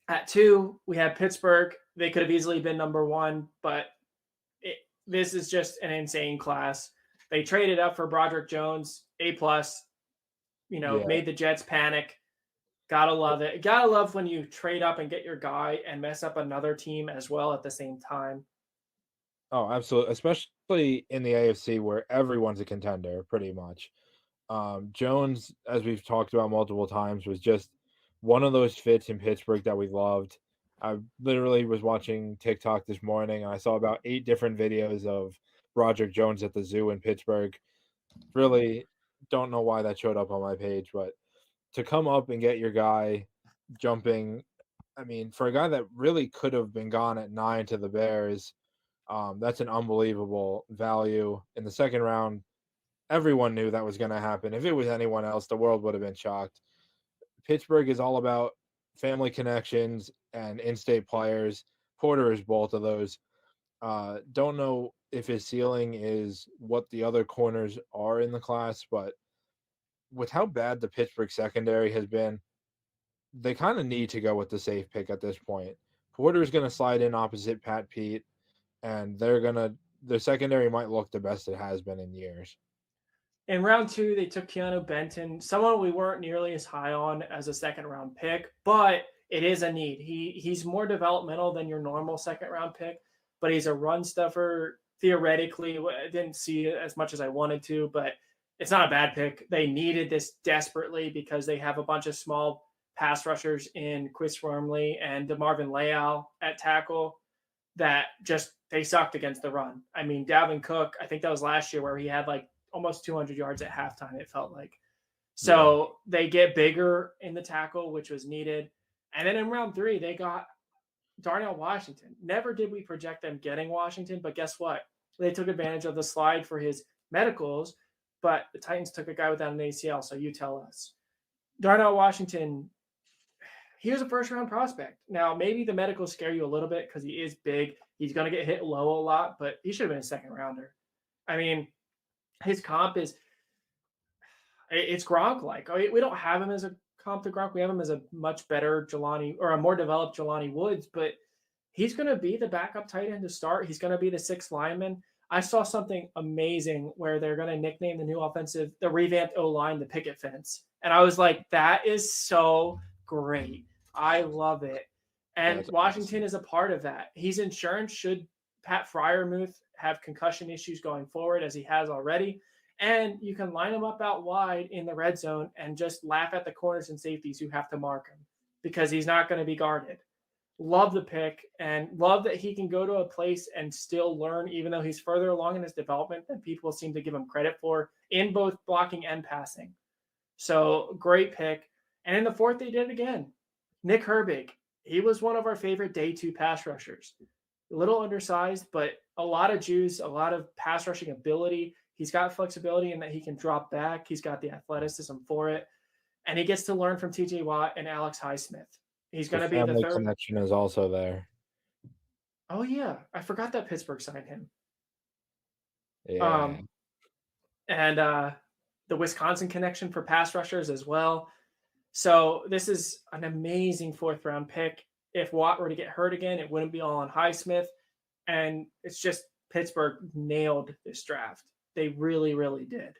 At 2, we have Pittsburgh. They could have easily been number 1, but this is just an insane class. They traded up for Broderick Jones, A+, Yeah. made the Jets panic. Gotta love it. Gotta love when you trade up and get your guy and mess up another team as well at the same time. Oh, absolutely. Especially in the AFC where everyone's a contender, pretty much. Jones, as we've talked about multiple times, was just one of those fits in Pittsburgh that we loved. I literally was watching TikTok this morning and I saw about 8 different videos of Broderick Jones at the zoo in Pittsburgh. Really don't know why that showed up on my page, but to come up and get your guy jumping, I mean, for a guy that really could have been gone at 9 to the Bears, that's an unbelievable value in the second round. Everyone knew that was going to happen. If it was anyone else, the world would have been shocked. Pittsburgh is all about family connections and in-state players. Porter is both of those. Don't know if his ceiling is what the other corners are in the class, but with how bad the Pittsburgh secondary has been, they kind of need to go with the safe pick at this point. Porter is going to slide in opposite Pat Pete, and their secondary might look the best it has been in years. In round 2, they took Keanu Benton, someone we weren't nearly as high on as a second-round pick, but it is a need. He's more developmental than your normal second-round pick, but he's a run stuffer. Theoretically, I didn't see it as much as I wanted to, but it's not a bad pick. They needed this desperately because they have a bunch of small pass rushers in Chris Wormley and DeMarvin Leal at tackle that just they sucked against the run. I mean, Dalvin Cook, I think that was last year where he had like almost 200 yards at halftime, it felt like. So they get bigger in the tackle, which was needed. And then in round 3, they got Darnell Washington. Never did we project them getting Washington, but guess what? They took advantage of the slide for his medicals, but the Titans took a guy without an ACL, so you tell us. Darnell Washington, he was a first-round prospect. Now, maybe the medicals scare you a little bit because he is big. He's going to get hit low a lot, but he should have been a second-rounder. I mean, his comp is it's Gronk-like. We don't have him as a comp to Gronk. We have him as a much better Jelani or a more developed Jelani Woods, but he's going to be the backup tight end to start. He's going to be the 6th lineman. I saw something amazing where they're going to nickname the revamped O-line, the picket fence. And I was like, that is so great. I love it. And that's Washington awesome. Is a part of that. He's insurance should Pat Freiermuth have concussion issues going forward as he has already. And you can line him up out wide in the red zone and just laugh at the corners and safeties who have to mark him because he's not going to be guarded. Love the pick and love that he can go to a place and still learn, even though he's further along in his development than people seem to give him credit for in both blocking and passing. So great pick. And in the 4th, they did it again. Nick Herbig. He was one of our favorite day 2 pass rushers. A little undersized, but a lot of juice, a lot of pass rushing ability. He's got flexibility in that he can drop back. He's got the athleticism for it. And he gets to learn from TJ Watt and Alex Highsmith. He's going to be the 3rd. The connection is also there. Oh, yeah. I forgot that Pittsburgh signed him. Yeah. And the Wisconsin connection for pass rushers as well. So this is an amazing 4th-round pick. If Watt were to get hurt again, it wouldn't be all on Highsmith. And it's just Pittsburgh nailed this draft. They really, really did.